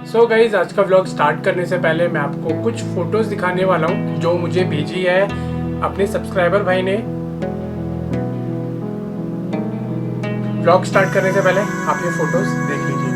So guys आज का vlog start करने से पहले मैं आपको कुछ फोटोज दिखाने वाला हूँ जो मुझे भेजी है अपने सब्सक्राइबर भाई ने। व्लॉग स्टार्ट करने से पहले आप ये फोटोज देख लीजिए।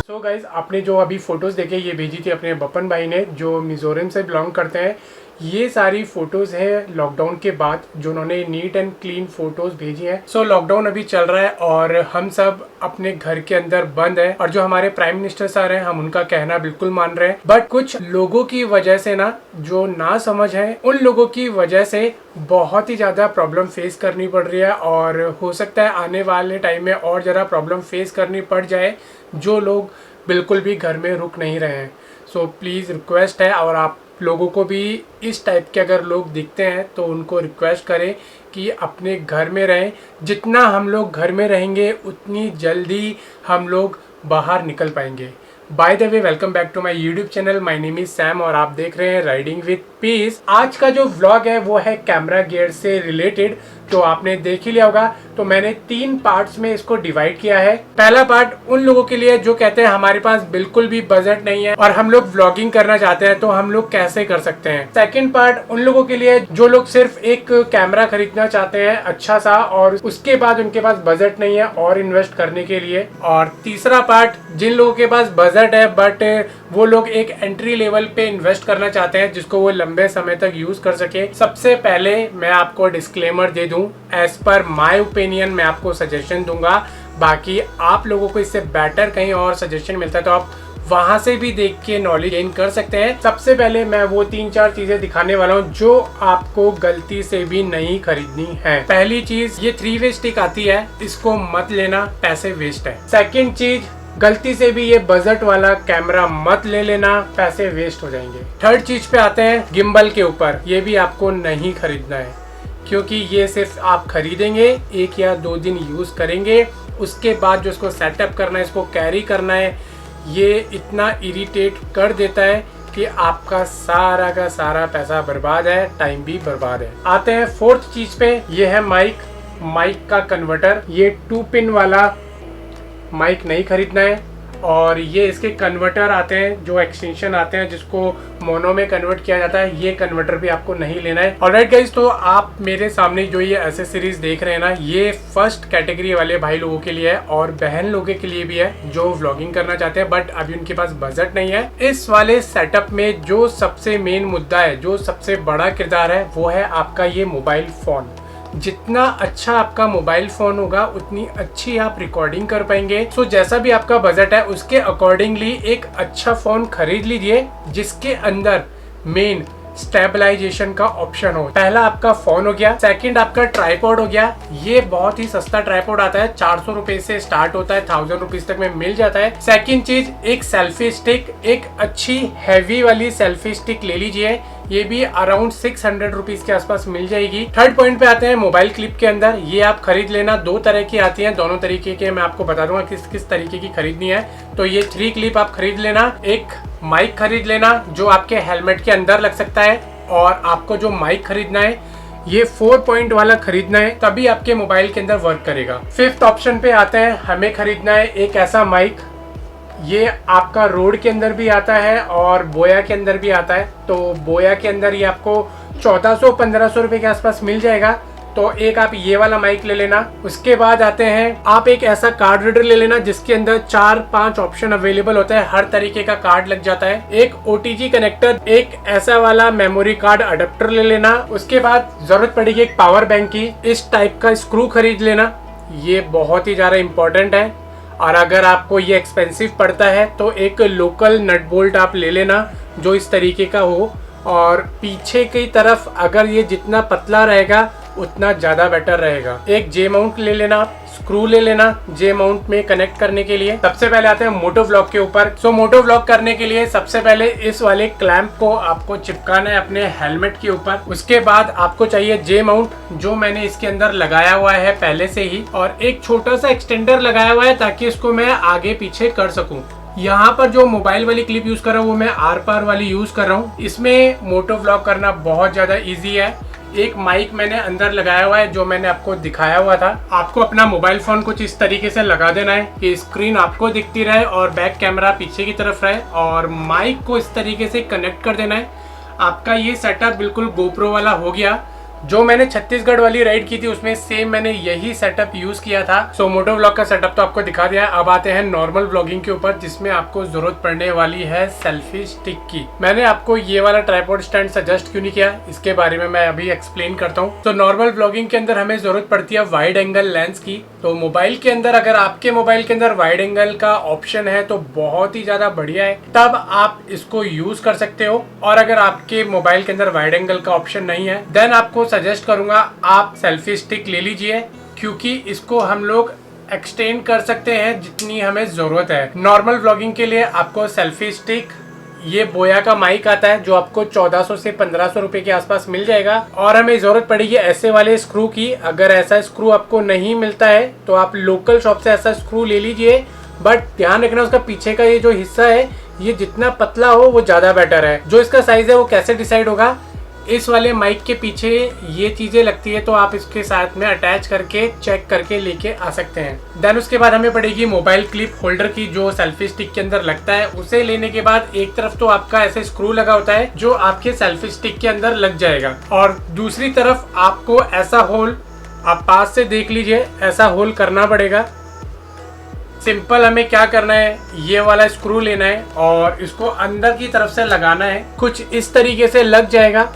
तो गाइज आपने जो अभी फ़ोटोज़ देखे ये भेजी थी अपने बपन भाई ने जो मिज़ोरम से बिलोंग करते हैं। ये सारी फ़ोटोज़ हैं लॉकडाउन के बाद जो उन्होंने नीट एंड क्लीन फ़ोटोज़ भेजी हैं। सो लॉकडाउन अभी चल रहा है और हम सब अपने घर के अंदर बंद है और जो हमारे प्राइम मिनिस्टर सर हैं हम उनका कहना बिल्कुल मान रहे हैं। बट कुछ लोगों की वजह से ना जो ना समझ है उन लोगों की वजह से बहुत ही ज़्यादा प्रॉब्लम फेस करनी पड़ रही है और हो सकता है आने वाले टाइम में और ज़्यादा प्रॉब्लम फेस करनी पड़ जाए जो लोग बिल्कुल भी घर में रुक नहीं रहे हैं। सो प्लीज़ रिक्वेस्ट है और आप लोगों को भी इस टाइप के अगर लोग दिखते हैं तो उनको रिक्वेस्ट करें कि अपने घर में रहें। जितना हम लोग घर में रहेंगे उतनी जल्दी हम लोग बाहर निकल पाएंगे। By the way welcome back to my YouTube channel. My name is Sam और आप देख रहे हैं राइडिंग विद पीस। आज का जो व्लॉग है वो है कैमरा गियर से रिलेटेड, तो आपने देख ही लिया होगा। तो मैंने 3 पार्ट्स में इसको डिवाइड किया है। पहला पार्ट उन लोगों के लिए जो कहते हैं हमारे पास बिल्कुल भी बजट नहीं है और हम लोग व्लॉगिंग करना चाहते हैं तो हम लोग कैसे कर सकते हैं। सेकंड पार्ट उन लोगों के लिए जो लोग सिर्फ एक कैमरा खरीदना चाहते हैं अच्छा सा और उसके बाद उनके पास बजट नहीं है और इन्वेस्ट करने के लिए। और तीसरा पार्ट जिन लोगों के पास बजट है बट वो लोग एक एंट्री लेवल पे इन्वेस्ट करना चाहते हैं जिसको वो लंबे समय तक यूज कर सके। सबसे पहले मैं आपको डिस्क्लेमर दे दूं, एज पर माय ओपिनियन मैं आपको सजेशन दूंगा। बाकी आप लोगों को इससे बेटर कहीं और सजेशन मिलता है तो आप वहां से भी देख के नॉलेज गेन कर सकते हैं। सबसे पहले मैं वो 3-4 चीजें दिखाने वाला हूँ जो आपको गलती से भी नहीं खरीदनी है। पहली चीज, ये 3 वे स्टिक आती है, इसको मत लेना, पैसे वेस्ट है। सेकंड चीज, गलती से भी ये बजट वाला कैमरा मत ले लेना, पैसे वेस्ट हो जाएंगे। थर्ड चीज पे आते हैं गिम्बल के ऊपर, ये भी आपको नहीं खरीदना है क्योंकि ये सिर्फ आप खरीदेंगे 1 या 2 दिन यूज करेंगे, उसके बाद जो इसको सेटअप करना है, इसको कैरी करना है, ये इतना इरिटेट कर देता है कि आपका सारा का सारा पैसा बर्बाद है, टाइम भी बर्बाद है। आते हैं फोर्थ चीज पे, ये है माइक का कन्वर्टर। ये 2 पिन वाला माइक नहीं खरीदना है और ये इसके कन्वर्टर आते हैं जो एक्सटेंशन आते हैं जिसको मोनो में कन्वर्ट किया जाता है, ये कन्वर्टर भी आपको नहीं लेना है। ऑलराइट गाइस, तो आप मेरे सामने जो ये एसेसरीज देख रहे हैं ना, ये फर्स्ट कैटेगरी वाले भाई लोगों के लिए है और बहन लोगों के लिए भी है जो व्लॉगिंग करना चाहते हैं बट अभी उनके पास बजट नहीं है। इस वाले सेटअप में जो सबसे मेन मुद्दा है, जो सबसे बड़ा किरदार है, वो है आपका ये मोबाइल फोन। जितना अच्छा आपका मोबाइल फोन होगा उतनी अच्छी आप रिकॉर्डिंग कर पाएंगे। सो जैसा भी आपका बजट है उसके अकॉर्डिंगली एक अच्छा फोन खरीद लीजिए जिसके अंदर मेन स्टेबलाइजेशन का ऑप्शन हो। पहला आपका फोन हो गया, सेकंड आपका ट्राइपॉड हो गया। ये बहुत ही सस्ता ट्राइपॉड आता है, 400 रुपए से स्टार्ट होता है, 1000 रुपीज तक में मिल जाता है। सेकंड चीज, एक सेल्फी स्टिक, एक अच्छी हैवी वाली सेल्फी स्टिक ले लीजिए, ये भी अराउंड 600 रुपीज के आसपास मिल जाएगी। थर्ड पॉइंट पे आते हैं मोबाइल क्लिप के अंदर, ये आप खरीद लेना। 2 तरह की आती हैं, दोनों तरीके के मैं आपको बता दूंगा किस किस तरीके की खरीदनी है। तो ये 3 क्लिप आप खरीद लेना। एक माइक खरीद लेना जो आपके हेलमेट के अंदर लग सकता है और आपको जो माइक खरीदना है ये 4 पॉइंट वाला खरीदना है, तभी आपके मोबाइल के अंदर वर्क करेगा। फिफ्थ ऑप्शन पे आते हैं, हमें खरीदना है एक ऐसा माइक, ये आपका रोड के अंदर भी आता है और बोया के अंदर भी आता है। तो बोया के अंदर ये आपको 1400-1500 रुपए के आसपास मिल जाएगा। तो एक आप ये वाला माइक ले लेना। उसके बाद आते हैं, आप एक ऐसा कार्ड रीडर ले लेना जिसके अंदर 4-5 ऑप्शन अवेलेबल होता है, हर तरीके का कार्ड लग जाता है। एक OTG कनेक्टर, एक ऐसा वाला मेमोरी कार्ड अडेप्टर ले लेना। उसके बाद जरूरत पड़ेगी एक पावर बैंक की, इस टाइप का स्क्रू खरीद लेना, ये बहुत ही ज्यादा इंपॉर्टेंट है। और अगर आपको ये एक्सपेंसिव पड़ता है तो एक लोकल नट बोल्ट आप ले लेना जो इस तरीके का हो और पीछे की तरफ अगर ये जितना पतला रहेगा उतना ज़्यादा बेटर रहेगा। एक जे माउंट ले लेना, स्क्रू ले लेना जे माउंट में कनेक्ट करने के लिए। सबसे पहले आते हैं मोटो ब्लॉक के ऊपर। सो मोटो ब्लॉक करने के लिए सबसे पहले इस वाले क्लैंप को आपको चिपकाना है अपने हेलमेट के ऊपर। उसके बाद आपको चाहिए जे माउंट, जो मैंने इसके अंदर लगाया हुआ है पहले से ही, और एक छोटा सा एक्सटेंडर लगाया हुआ है ताकि इसको मैं आगे पीछे कर सकूं। यहाँ पर जो मोबाइल वाली क्लिप यूज कर रहा हूँ वो मैं आर पार वाली यूज कर रहा हूँ। इसमें मोटो ब्लॉक करना बहुत ज्यादा इजी है। एक माइक मैंने अंदर लगाया हुआ है जो मैंने आपको दिखाया हुआ था। आपको अपना मोबाइल फोन कुछ इस तरीके से लगा देना है कि स्क्रीन आपको दिखती रहे और बैक कैमरा पीछे की तरफ रहे, और माइक को इस तरीके से कनेक्ट कर देना है। आपका ये सेटअप बिल्कुल गोप्रो वाला हो गया। जो मैंने छत्तीसगढ़ वाली राइड की थी उसमें सेम मैंने यही सेटअप यूज किया था। सो मोटो ब्लॉग का सेटअप तो आपको दिखा दिया है। अब आते हैं नॉर्मल ब्लॉगिंग के ऊपर, जिसमें आपको जरूरत पड़ने वाली है सेल्फी स्टिक की। मैंने आपको ये वाला ट्राइपॉड स्टैंड सजेस्ट क्यों नहीं किया, इसके बारे में मैं अभी एक्सप्लेन करता हूँ। तो नॉर्मल ब्लॉगिंग के अंदर हमें जरूरत पड़ती है वाइड एंगल लेंस की। तो मोबाइल के अंदर अगर आपके मोबाइल के अंदर वाइड एंगल का ऑप्शन है तो बहुत ही ज्यादा बढ़िया है, तब आप इसको यूज कर सकते हो। और अगर आपके मोबाइल के अंदर वाइड एंगल का ऑप्शन नहीं है, देन आपको सजेस्ट करूंगा आप सेल्फी स्टिक ले लीजिए, क्योंकि इसको हम लोग एक्सटेंड कर सकते हैं जितनी हमें जरूरत है। नॉर्मल व्लॉगिंग के लिए आपको सेल्फी स्टिक, ये बोया का माइक आता है जो आपको 1400 से 1500 रुपए के आसपास मिल जाएगा, और हमें जरूरत पड़ेगी ऐसे वाले स्क्रू की। अगर ऐसा स्क्रू आपको नहीं मिलता है तो आप लोकल शॉप से ऐसा स्क्रू ले लीजिए, बट ध्यान रखना उसका पीछे का ये जो हिस्सा है ये जितना पतला हो वो ज्यादा बेटर है। जो इसका साइज है वो कैसे डिसाइड होगा, इस वाले माइक के पीछे ये चीजें लगती है तो आप इसके साथ में अटैच करके चेक करके लेके आ सकते हैं। देन उसके बाद हमें पड़ेगी मोबाइल क्लिप होल्डर की, जो सेल्फी स्टिक के अंदर लगता है। उसे लेने के बाद एक तरफ तो आपका ऐसे स्क्रू लगा होता है जो आपके सेल्फी स्टिक के अंदर लग जाएगा, और दूसरी तरफ आपको ऐसा होल, आप पास से देख लीजिए, ऐसा होल करना पड़ेगा। सिंपल हमें क्या करना है, ये वाला स्क्रू लेना है और इसको अंदर की तरफ से लगाना है। कुछ इस तरीके से लग जाएगा।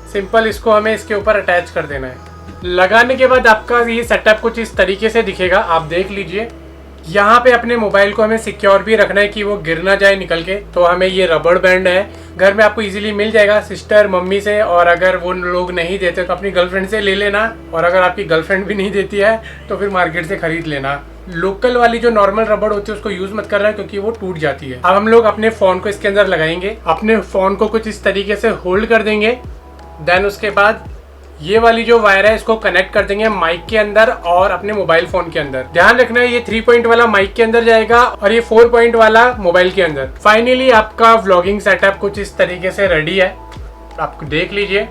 सिंपल इसको हमें इसके ऊपर अटैच कर देना है। लगाने के बाद आपका ये सेटअप कुछ इस तरीके से दिखेगा, आप देख लीजिए। यहाँ पे अपने मोबाइल को हमें सिक्योर भी रखना है कि वो गिर ना जाए निकल के, तो हमें ये रबड़ बैंड है, घर में आपको इजीली मिल जाएगा सिस्टर मम्मी से, और अगर वो लोग नहीं देते तो अपनी गर्लफ्रेंड से ले लेना, और अगर आपकी गर्लफ्रेंड भी नहीं देती है तो फिर मार्केट से खरीद लेना। लोकल वाली जो नॉर्मल रबड़ होती है उसको यूज मत करना क्योंकि वो टूट जाती है। अब हम लोग अपने फोन को इसके अंदर लगाएंगे, अपने फोन को कुछ इस तरीके से होल्ड कर देंगे। देन उसके बाद ये वाली जो वायर है इसको कनेक्ट कर देंगे माइक के अंदर और अपने मोबाइल फोन के अंदर। ध्यान रखना है ये 3 पॉइंट वाला माइक के अंदर जाएगा और ये 4 पॉइंट वाला मोबाइल के अंदर। फाइनली आपका व्लॉगिंग सेटअप कुछ इस तरीके से रेडी है, आप देख लीजिए।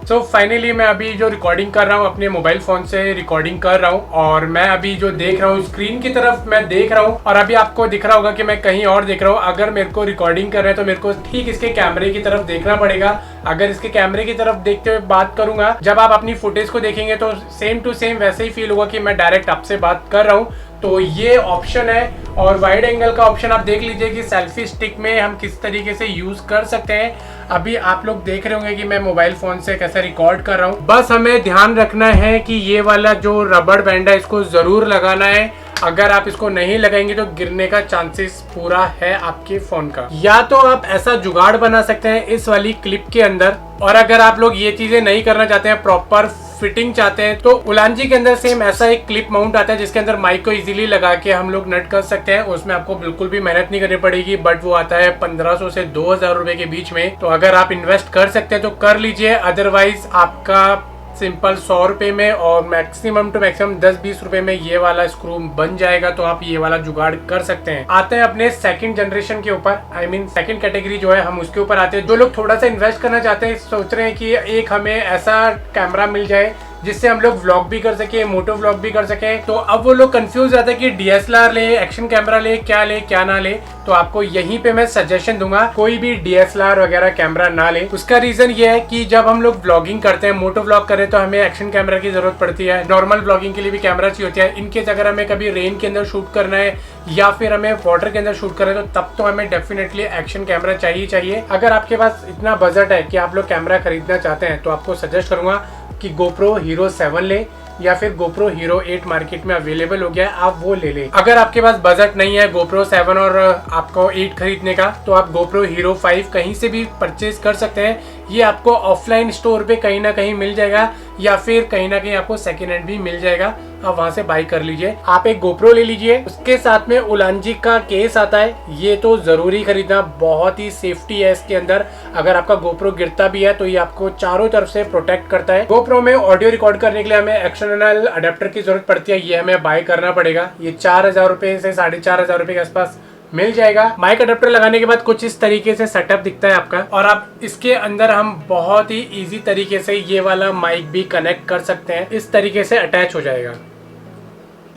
सो फाइनली मैं अभी जो रिकॉर्डिंग कर रहा हूँ अपने मोबाइल फोन से रिकॉर्डिंग कर रहा हूँ, और मैं अभी जो देख रहा हूँ स्क्रीन की तरफ मैं देख रहा हूँ, और अभी आपको दिख रहा होगा कि मैं कहीं और देख रहा हूँ। अगर मेरे को रिकॉर्डिंग कर रहे हैं तो मेरे को ठीक इसके कैमरे की तरफ देखना पड़ेगा। अगर इसके कैमरे की तरफ देखते हुए बात करूंगा, जब आप अपनी फुटेज को देखेंगे तो सेम टू सेम वैसे ही फील होगा कि मैं डायरेक्ट आपसे बात कर रहा हूँ। तो ये ऑप्शन है, और वाइड एंगल का ऑप्शन आप देख लीजिए कि सेल्फी स्टिक में हम किस तरीके से यूज कर सकते हैं। अभी आप लोग देख रहे होंगे कि मैं मोबाइल फोन से कैसे रिकॉर्ड कर रहा हूँ। बस हमें ध्यान रखना है कि ये वाला जो रबड़ बैंड है इसको जरूर लगाना है। अगर आप इसको नहीं लगाएंगे तो गिरने का चांसेस पूरा है आपके फोन का। या तो आप ऐसा जुगाड़ बना सकते हैं इस वाली क्लिप के अंदर, और अगर आप लोग ये चीजें नहीं करना चाहते हैं, प्रॉपर फिटिंग चाहते हैं, तो उलांजी के अंदर सेम ऐसा एक क्लिप माउंट आता है जिसके अंदर माइक को इजीली लगा के हम लोग नट कर सकते हैं। उसमें आपको बिल्कुल भी मेहनत नहीं करनी पड़ेगी, बट वो आता है 1500 से 2000 रुपए के बीच में। तो अगर आप इन्वेस्ट कर सकते हैं तो कर लीजिए, अदरवाइज आपका सिंपल 100 रुपए में और मैक्सिमम टू मैक्सिमम 10-20 रुपए में ये वाला स्क्रू बन जाएगा। तो आप ये वाला जुगाड़ कर सकते हैं। आते हैं अपने सेकंड जनरेशन के ऊपर, आई मीन सेकंड कैटेगरी जो है हम उसके ऊपर आते हैं। जो लोग थोड़ा सा इन्वेस्ट करना चाहते हैं, सोच रहे हैं कि एक हमें ऐसा कैमरा मिल जाए जिससे हम लोग व्लॉग भी कर सके, मोटो व्लॉग भी कर सके, तो अब वो लोग कंफ्यूज रहते हैं कि डीएसएलआर ले, एक्शन कैमरा ले क्या ना ले। तो आपको यहीं पे मैं सजेशन दूंगा, कोई भी डीएसएलआर वगैरह कैमरा ना ले। उसका रीजन ये है कि जब हम लोग व्लॉगिंग करते हैं, मोटो व्लॉग करें, तो हमें एक्शन कैमरा की जरूरत पड़ती है। नॉर्मल व्लॉगिंग के लिए भी कैमरा चाहिए होता है। इनकेस अगर हमें कभी रेन के अंदर शूट करना है या फिर हमें वाटर के अंदर शूट करना है, तो तब तो हमें डेफिनेटली एक्शन कैमरा चाहिए। अगर आपके पास इतना बजट है कि आप लोग कैमरा खरीदना चाहते हैं, तो आपको सजेस्ट करूंगा कि GoPro Hero 7 ले, या फिर GoPro Hero 8 मार्केट में अवेलेबल हो गया है, आप वो ले लें। अगर आपके पास बजट नहीं है GoPro 7 और आपको 8 खरीदने का, तो आप GoPro Hero 5 कहीं से भी परचेज कर सकते हैं, ये आपको ऑफलाइन स्टोर पे कहीं ना कहीं मिल जाएगा या फिर कहीं ना कहीं आपको सेकेंड हैंड भी मिल जाएगा, आप वहां से बाई कर लीजिए। आप एक गोप्रो ले लीजिए, उसके साथ में उलांजी का केस आता है, ये तो जरूरी खरीदना, बहुत ही सेफ्टी है इसके अंदर। अगर आपका गोप्रो गिरता भी है तो ये आपको चारों तरफ से प्रोटेक्ट करता है। गोप्रो में ऑडियो रिकॉर्ड करने के लिए हमें एक्सटर्नल अडेप्टर की जरूरत पड़ती है, ये हमें बाय करना पड़ेगा। ये 4,000 रुपए से 4,500 रुपए के आसपास मिल जाएगा। माइक अडेप्टर लगाने के बाद कुछ इस तरीके से सेटअप दिखता है आपका, और आप इसके अंदर हम बहुत ही इजी तरीके से ये वाला माइक भी कनेक्ट कर सकते हैं, इस तरीके से अटैच हो जाएगा।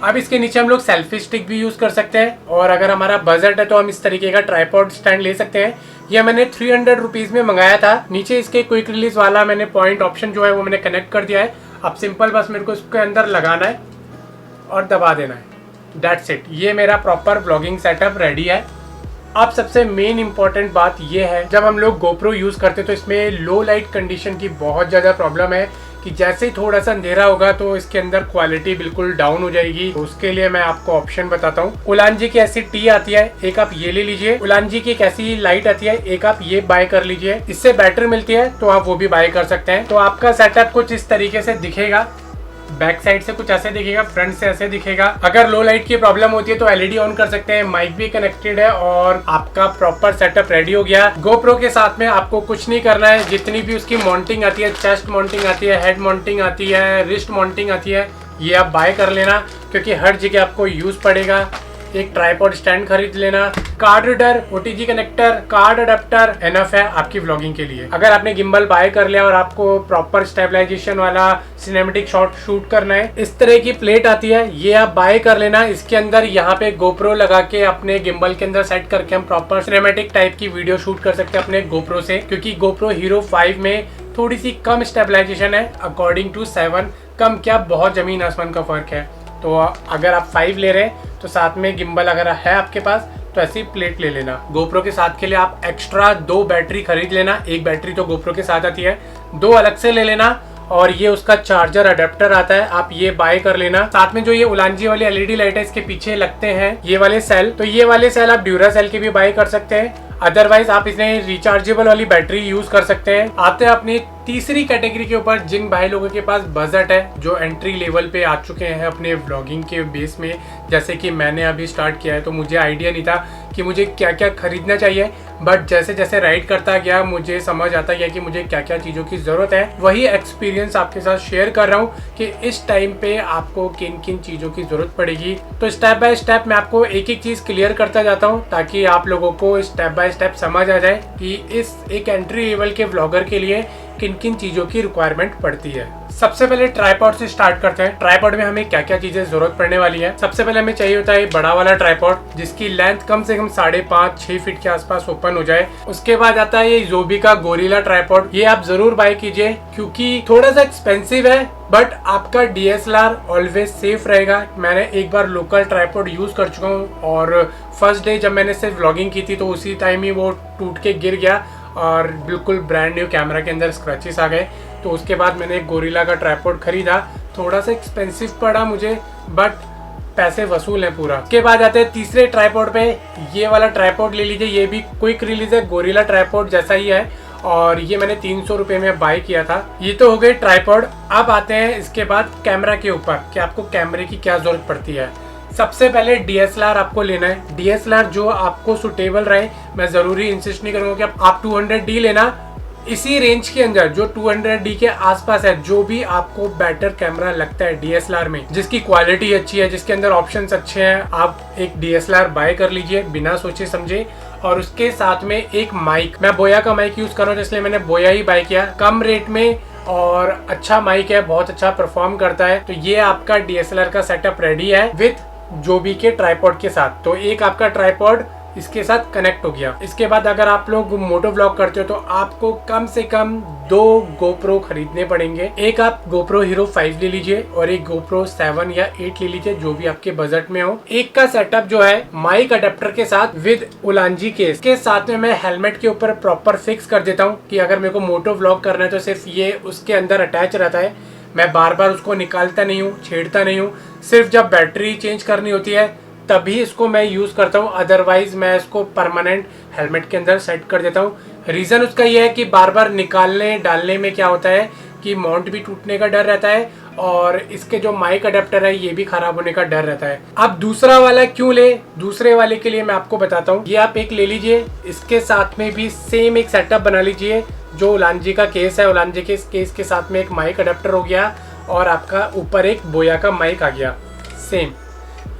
अब इसके नीचे हम लोग सेल्फी स्टिक भी यूज कर सकते हैं, और अगर हमारा बजट है तो हम इस तरीके का ट्राइपॉड स्टैंड ले सकते हैं। ये मैंने 300 रुपीज में मंगाया था। नीचे इसके क्विक रिलीज वाला मैंने पॉइंट ऑप्शन जो है वो मैंने कनेक्ट कर दिया है। अब सिंपल बस मेरे को इसके अंदर लगाना है और दबा देना है, दैट्स इट। ये मेरा प्रॉपर व्लॉगिंग सेटअप रेडी है। अब सबसे मेन इंपॉर्टेंट बात ये है, जब हम लोग गोप्रो यूज करते हैं तो इसमें लो लाइट कंडीशन की बहुत ज्यादा प्रॉब्लम है कि जैसे ही थोड़ा सा अंधेरा होगा तो इसके अंदर क्वालिटी बिल्कुल डाउन हो जाएगी। तो उसके लिए मैं आपको ऑप्शन बताता हूँ। उलांजी की ऐसी टी आती है, एक आप ये ले लीजिए। उलांजी की एक ऐसी लाइट आती है, एक आप ये बाय कर लीजिए। इससे बैटरी मिलती है तो आप वो भी बाय कर सकते हैं। तो आपका सेटअप कुछ इस तरीके से दिखेगा, बैक साइड से कुछ ऐसे दिखेगा, फ्रंट से ऐसे दिखेगा। अगर लो लाइट की प्रॉब्लम होती है तो एलईडी ऑन कर सकते हैं। माइक भी कनेक्टेड है और आपका प्रॉपर सेटअप रेडी हो गया। गोप्रो के साथ में आपको कुछ नहीं करना है, जितनी भी उसकी माउंटिंग आती है, चेस्ट माउंटिंग आती है, हेड माउंटिंग आती है, रिस्ट माउंटिंग आती है, ये आप बाय कर लेना क्योंकि हर जगह आपको यूज पड़ेगा। एक ट्राइपॉड स्टैंड खरीद लेना, card reader, OTG connector, card adapter enough है आपकी व्लॉगिंग के लिए। अगर आपने गिम्बल बाय कर लिया और आपको प्रॉपर स्टेबलाइजेशन वाला सिनेमेटिक शॉट शूट करना है, इस तरह की प्लेट आती है, ये आप बाय कर लेना। इसके अंदर यहाँ पे गोप्रो लगा के अपने गिम्बल के अंदर सेट करके हम प्रॉपर सिनेमेटिक टाइप की वीडियो शूट कर सकते हैं अपने गोप्रो से, क्योंकि गोप्रो हीरो 5 में थोड़ी सी कम स्टेबलाइजेशन है अकॉर्डिंग टू 7। कम क्या, बहुत जमीन आसमान का फर्क है। तो अगर आप 5 ले रहे हैं तो साथ में गिम्बल अगर है आपके पास तो ऐसी प्लेट ले लेना। गोप्रो के साथ के लिए आप एक्स्ट्रा 2 बैटरी खरीद लेना। एक बैटरी तो गोप्रो के साथ आती है, 2 अलग से ले लेना। और ये उसका चार्जर अडेप्टर आता है, आप ये बाय कर लेना। साथ में जो ये उलांजी वाली एलईडी लाइट है, इसके पीछे लगते हैं ये वाले सेल, तो ये वाले सेल आप ड्यूरा सेल के भी बाय कर सकते हैं। अदरवाइज आप इसमें रिचार्जेबल वाली बैटरी यूज कर सकते हैं। आते हैं अपनी तीसरी कैटेगरी के ऊपर, जिन भाई लोगों के पास बजट है, जो एंट्री लेवल पे आ चुके हैं अपने व्लॉगिंग के बेस में। जैसे कि मैंने अभी स्टार्ट किया है तो मुझे आइडिया नहीं था कि मुझे क्या क्या खरीदना चाहिए, बट जैसे जैसे राइड करता गया मुझे समझ आता गया कि मुझे क्या क्या चीज़ों की ज़रूरत है। वही एक्सपीरियंस आपके साथ शेयर कर रहा हूँ कि इस टाइम पे आपको किन किन चीज़ों की ज़रूरत पड़ेगी। तो स्टेप बाय स्टेप मैं आपको एक एक चीज़ क्लियर करता जाता हूँ ताकि आप लोगों को स्टेप बाय स्टेप समझ आ जाए कि इस एक एंट्री लेवल के व्लॉगर के लिए किन किन चीज़ों की रिक्वायरमेंट पड़ती है। सबसे पहले ट्राइपॉड से स्टार्ट करते हैं। ट्राइपॉड में हमें क्या क्या चीजें जरूरत पड़ने वाली है। सबसे पहले हमें चाहिए होता है बड़ा वाला ट्राइपॉड, जिसकी लेंथ कम से कम 5.5-6 फीट के आसपास ओपन हो जाए। उसके बाद आता है ये जोबी का गोरिल्ला ट्राइपॉड, ये आप जरूर बाय कीजिए क्योंकि थोड़ा सा एक्सपेंसिव है बट आपका DSLR ऑलवेज सेफ रहेगा। मैंने एक बार लोकल ट्राइपॉड यूज कर चुका हूँ और फर्स्ट डे जब मैंने सिर्फ व्लॉगिंग की थी तो उसी टाइम ही वो टूट के गिर गया और बिल्कुल ब्रांड न्यू कैमरा के अंदर स्क्रैचेस आ गए। तो उसके बाद मैंने एक गोरिल्ला का ट्राइपॉड खरीदा, थोड़ा सा एक्सपेंसिव पड़ा मुझे बट पैसे वसूल हैं पूरा। उसके बाद आते हैं तीसरे ट्राइपॉड पे, ये वाला ट्राइपॉड ले लीजिए। ये भी क्विक रिलीज है, गोरिल्ला ट्राइपॉड जैसा ही है और ये मैंने 300 रुपये में बाय किया था। ये तो हो गए ट्राइपॉड। अब आते हैं इसके बाद कैमरा के ऊपर कि आपको कैमरे की क्या जरूरत पड़ती है। सबसे पहले DSLR आपको लेना है। DSLR जो आपको सुटेबल रहे, मैं ज़रूरी इंसिस्ट नहीं करूँगा कि आप 200D लेना। इसी रेंज के अंदर जो 200D के आसपास है, जो भी आपको बेटर कैमरा लगता है DSLR में, जिसकी क्वालिटी अच्छी है, जिसके अंदर ऑप्शंस अच्छे हैं, आप एक DSLR बाय कर लीजिए बिना सोचे समझे। और उसके साथ में एक माइक, मैं बोया का माइक यूज़ कर रहा हूँ इसलिए मैंने बोया ही बाय किया, कम रेट में और अच्छा माइक है, बहुत अच्छा परफॉर्म करता है। तो ये आपका DSLR का सेटअप रेडी है विथ जोबी के ट्राइपॉड के साथ। तो एक आपका ट्राइपॉड इसके साथ कनेक्ट हो गया। इसके बाद अगर आप लोग मोटो व्लॉग करते हो तो आपको कम से कम 2 गोप्रो खरीदने पड़ेंगे। एक आप गोप्रो हीरो 5 ले लीजिए और एक गोप्रो 7 या 8 ले लीजिए, जो भी आपके बजट में हो। एक का सेटअप जो है माइक अडेप्टर के साथ विद उलांजी केस के साथ में मैं हेलमेट के ऊपर प्रॉपर फिक्स कर देता हूँ कि अगर मेरे को मोटो व्लॉग करना है तो सिर्फ ये उसके अंदर अटैच रहता है। मैं बार बार उसको निकालता नहीं हूँ, छेड़ता नहीं हूँ, सिर्फ जब बैटरी चेंज करनी होती है तभी इसको मैं यूज़ करता हूँ। अदरवाइज मैं इसको परमानेंट हेलमेट के अंदर सेट कर देता हूँ। रीज़न उसका यह है कि बार बार निकालने डालने में क्या होता है कि माउंट भी टूटने का डर रहता है और इसके जो माइक अडेप्टर है ये भी खराब होने का डर रहता है। अब दूसरा वाला क्यों ले, दूसरे वाले के लिए मैं आपको बताता हूँ। ये आप एक ले लीजिए, इसके साथ में भी सेम एक सेटअप बना लीजिए। जो उलांजी का केस है, उलांजी के केस के साथ में एक माइक अडेप्टर हो गया और आपका ऊपर एक बोया का माइक आ गया। सेम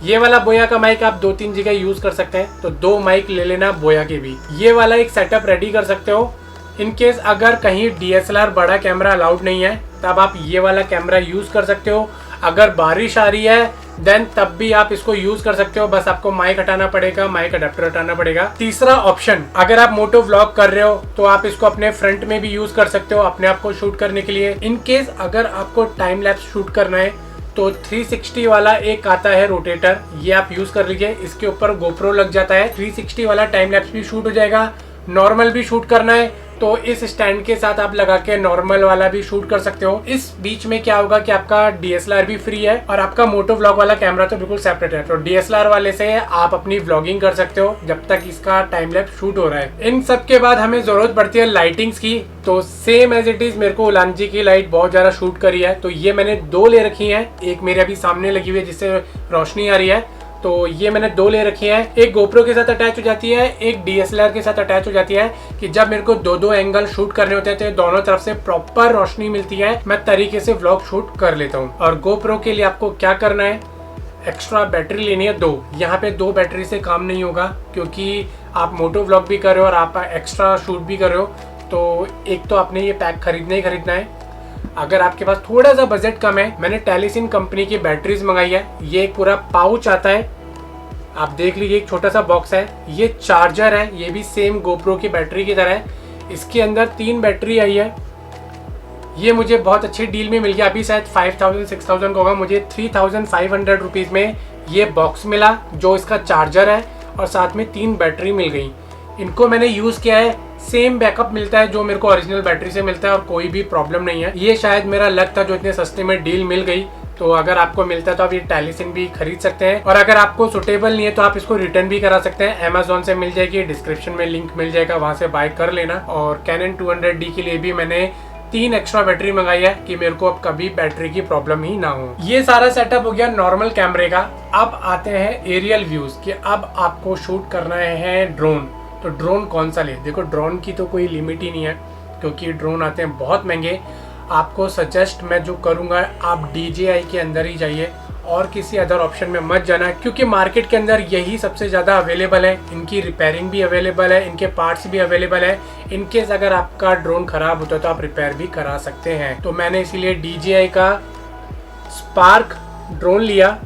ये वाला बोया का माइक आप 2-3 जगह यूज कर सकते हैं, तो 2 माइक ले लेना बोया के भी। ये वाला एक सेटअप रेडी कर सकते हो। इन केस अगर कहीं DSLR बड़ा कैमरा अलाउड नहीं है तब आप ये वाला कैमरा यूज कर सकते हो। अगर बारिश आ रही है देन तब भी आप इसको यूज कर सकते हो, बस आपको माइक हटाना पड़ेगा, माइक अडेप्टर हटाना पड़ेगा। तीसरा ऑप्शन, अगर आप मोटो व्लॉग कर रहे हो तो आप इसको अपने फ्रंट में भी यूज कर सकते हो अपने आप को शूट करने के लिए। इन केस अगर आपको टाइम लैप्स शूट करना है तो 360 वाला एक आता है रोटेटर, ये आप यूज कर लीजिए। इसके ऊपर गोप्रो लग जाता है, 360 वाला टाइम लैप्स भी शूट हो जाएगा। नॉर्मल भी शूट करना है तो इस स्टैंड के साथ आप लगा के नॉर्मल वाला भी शूट कर सकते हो। इस बीच में क्या होगा कि आपका DSLR भी फ्री है और आपका मोटो व्लॉग वाला कैमरा तो बिल्कुल सेपरेट है। तो DSLR वाले से आप अपनी व्लॉगिंग कर सकते हो जब तक इसका टाइम लैप्स शूट हो रहा है। इन सब के बाद हमें जरूरत पड़ती है लाइटिंग्स की, तो सेम एज इट इज मेरे को उलांजी की लाइट बहुत ज्यादा शूट करी है, तो ये मैंने 2 ले रखी है। एक मेरे अभी सामने लगी हुई है जिससे रोशनी आ रही है, तो ये मैंने 2 ले रखी है। एक गोप्रो के साथ अटैच हो जाती है, एक DSLR के साथ अटैच हो जाती है कि जब मेरे को 2-2 एंगल शूट करने होते हैं तो दोनों तरफ से प्रॉपर रोशनी मिलती है, मैं तरीके से व्लॉग शूट कर लेता हूँ। और गोप्रो के लिए आपको क्या करना है, एक्स्ट्रा बैटरी लेनी है 2। यहाँ पे 2 बैटरी से काम नहीं होगा क्योंकि आप मोटो व्लॉग भी कर रहे हो और आप एक्स्ट्रा शूट भी कर रहे हो, तो एक तो आपने ये पैक खरीदना ही खरीदना है। अगर आपके पास थोड़ा सा बजट कम है, मैंने टेलीसिन कंपनी की बैटरीज मंगाई है। ये एक पूरा पाउच आता है, आप देख लीजिए, एक छोटा सा बॉक्स है। ये चार्जर है, ये भी सेम गोप्रो की बैटरी की तरह है। इसके अंदर 3 बैटरी आई है। ये मुझे बहुत अच्छी डील में मिल गया, अभी शायद 5000-6000 का होगा। मुझे 3500 रुपीज़ में ये बॉक्स मिला जो इसका चार्जर है और साथ में 3 बैटरी मिल गई। इनको मैंने यूज़ किया है, सेम बैकअप मिलता है जो मेरे को ओरिजिनल बैटरी से मिलता है और कोई भी प्रॉब्लम नहीं है। ये शायद मेरा लक था जो इतने सस्ते में डील मिल गई। तो अगर आपको मिलता है तो आप ये टेलीसिन भी खरीद सकते हैं, और अगर आपको सुटेबल नहीं है तो आप इसको रिटर्न भी करा सकते हैं। अमेजोन से मिल जाएगी, डिस्क्रिप्शन में लिंक मिल जाएगा, वहां से बाय कर लेना। और कैनन 200D के लिए भी मैंने 3 एक्स्ट्रा बैटरी मंगाई है कि मेरे को अब कभी बैटरी की प्रॉब्लम ही ना हो। ये सारा सेटअप हो गया नॉर्मल कैमरे का। अब आते हैं एरियल व्यूज कि अब आपको शूट करना है ड्रोन, तो ड्रोन कौन सा ले। देखो ड्रोन की तो कोई लिमिट ही नहीं है क्योंकि ड्रोन आते हैं बहुत महंगे। आपको सजेस्ट मैं जो करूँगा, आप DJI के अंदर ही जाइए और किसी अदर ऑप्शन में मत जाना, क्योंकि मार्केट के अंदर यही सबसे ज़्यादा अवेलेबल है। इनकी रिपेयरिंग भी अवेलेबल है, इनके पार्ट्स भी अवेलेबल है। इनकेस अगर आपका ड्रोन ख़राब होता है तो आप रिपेयर भी करा सकते हैं। तो मैंने इसीलिए DJI का स्पार्क ड्रोन लिया।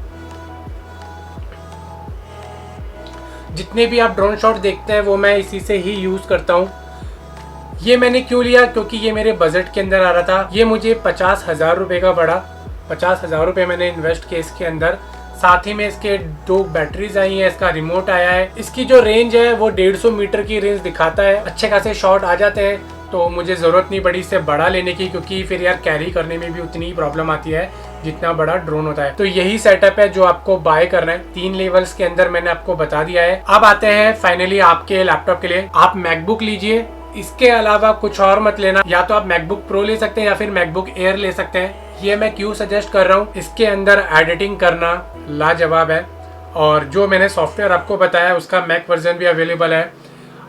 जितने भी आप ड्रोन शॉट देखते हैं वो मैं इसी से ही यूज़ करता हूँ। ये मैंने क्यों लिया, क्योंकि ये मेरे बजट के अंदर आ रहा था। ये मुझे 50,000 रुपये का पड़ा। 50,000 रुपये मैंने इन्वेस्ट किए इसके अंदर। साथ ही में इसके 2 बैटरीज आई हैं, इसका रिमोट आया है। इसकी जो रेंज है वो 150 मीटर की रेंज दिखाता है। अच्छे खासे शॉट आ जाते हैं, तो मुझे ज़रूरत नहीं पड़ी इससे बड़ा लेने की, क्योंकि फिर यार कैरी करने में भी उतनी ही प्रॉब्लम आती है जितना बड़ा ड्रोन होता है। तो यही सेटअप है जो आपको बाय करना है। 3 लेवल्स के अंदर मैंने आपको बता दिया है। अब आते हैं फाइनली आपके लैपटॉप के लिए। आप मैकबुक लीजिए, इसके अलावा कुछ और मत लेना। या तो आप मैकबुक प्रो ले सकते हैं या फिर मैकबुक एयर ले सकते हैं। ये मैं क्यों सजेस्ट कर रहा हूँ, इसके अंदर एडिटिंग करना लाजवाब है, और जो मैंने सॉफ्टवेयर आपको बताया उसका मैक वर्जन भी अवेलेबल है।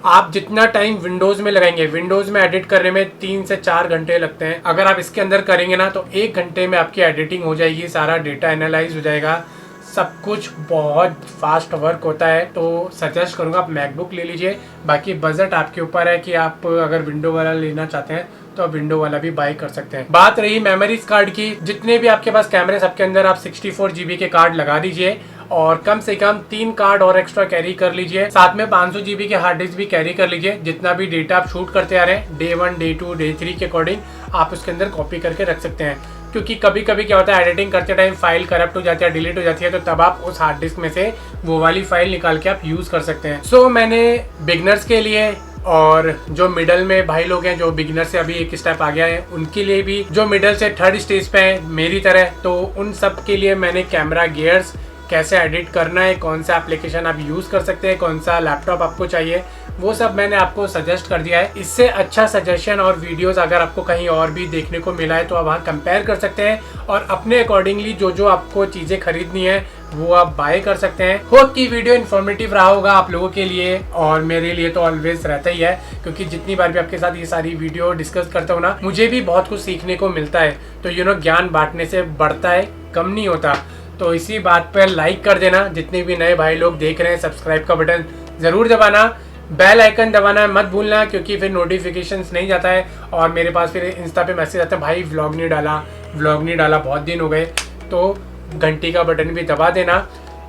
आप जितना टाइम विंडोज़ में लगाएंगे, विंडोज़ में एडिट करने में 3 से 4 घंटे लगते हैं, अगर आप इसके अंदर करेंगे ना तो 1 घंटे में आपकी एडिटिंग हो जाएगी, सारा डेटा एनालाइज हो जाएगा, सब कुछ बहुत फास्ट वर्क होता है। तो सजेस्ट करूँगा आप मैकबुक ले लीजिए। बाकी बजट आपके ऊपर है कि आप अगर विंडो वाला लेना चाहते हैं तो आप विंडो वाला भी बाय कर सकते हैं। बात रही मेमोरीज कार्ड की, जितने भी आपके पास कैमरे सबके अंदर आप 64 GB के कार्ड लगा दीजिए और कम से कम 3 कार्ड और एक्स्ट्रा कैरी कर लीजिए। साथ में 500 GB के हार्ड डिस्क भी कैरी कर लीजिए। जितना भी डेटा आप शूट करते आ रहे हैं डे 1, डे 2, डे 3 के अकॉर्डिंग आप उसके अंदर कॉपी करके रख सकते हैं, क्योंकि कभी कभी क्या होता है एडिटिंग करते टाइम फाइल करप्ट हो जाती है, डिलीट हो जाती है, तो तब आप उस हार्ड डिस्क में से वो वाली फाइल निकाल के आप यूज़ कर सकते हैं। सो मैंने बिगनर्स के लिए और जो मिडल में भाई लोग हैं जो बिगिनर से अभी एक स्टेप आ गया है उनके लिए भी, जो मिडल से 3rd स्टेज पे हैं मेरी तरह, तो उन सब के लिए मैंने कैमरा गियर्स, कैसे एडिट करना है, कौन सा एप्लीकेशन आप यूज़ कर सकते हैं, कौन सा लैपटॉप आपको चाहिए, वो सब मैंने आपको सजेस्ट कर दिया है। इससे अच्छा सजेशन और वीडियोस अगर आपको कहीं और भी देखने को मिला है तो आप वहाँ कंपेयर कर सकते हैं और अपने अकॉर्डिंगली जो जो आपको चीज़ें खरीदनी है वो आप बाय कर सकते हैं। होप कि वीडियो इन्फॉर्मेटिव रहा होगा आप लोगों के लिए, और मेरे लिए तो ऑलवेज रहता ही है, क्योंकि जितनी बार भी आपके साथ ये सारी वीडियो डिस्कस करता हूँ ना, मुझे भी बहुत कुछ सीखने को मिलता है। तो ज्ञान बांटने से बढ़ता है, कम नहीं होता। तो इसी बात पर लाइक कर देना, जितने भी नए भाई लोग देख रहे हैं सब्सक्राइब का बटन ज़रूर दबाना, बेल आइकन दबाना मत भूलना, क्योंकि फिर नोटिफिकेशंस नहीं जाता है और मेरे पास फिर इंस्टा पे मैसेज आता है भाई व्लॉग नहीं डाला बहुत दिन हो गए। तो घंटी का बटन भी दबा देना।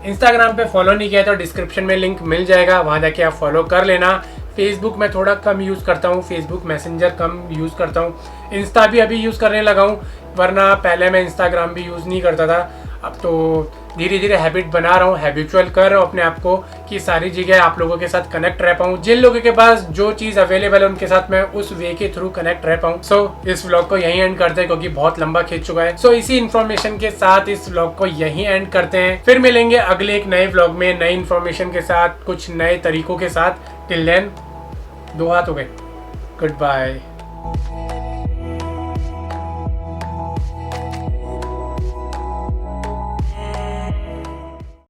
इंस्टाग्राम पे फॉलो नहीं किया तो डिस्क्रिप्शन में लिंक मिल जाएगा, वहाँ जाके आप फॉलो कर लेना। फेसबुक में थोड़ा कम यूज़ करता हूँ, फेसबुक मैसेंजर कम यूज़ करता हूँ, इंस्टा भी अभी यूज़ करने लगा हूँ, वरना पहले मैं इंस्टाग्राम भी यूज़ नहीं करता था। अब तो धीरे धीरे हैबिट बना रहा हूँ, हैबिचुअल कर रहा हूँ अपने आप को कि सारी जगह आप लोगों के साथ कनेक्ट रह पाऊँ। जिन लोगों के पास जो चीज़ अवेलेबल है उनके साथ मैं उस वे के थ्रू कनेक्ट रह पाऊँ। सो इस व्लॉग को यहीं एंड करते हैं क्योंकि बहुत लंबा खींच चुका है। सो इसी इन्फॉर्मेशन के साथ इस व्लॉग को यहीं एंड करते हैं। फिर मिलेंगे अगले एक नए व्लॉग में नई इन्फॉर्मेशन के साथ, कुछ नए तरीकों के साथ। टिल देन 2 हाथ हो गए, गुड बाय।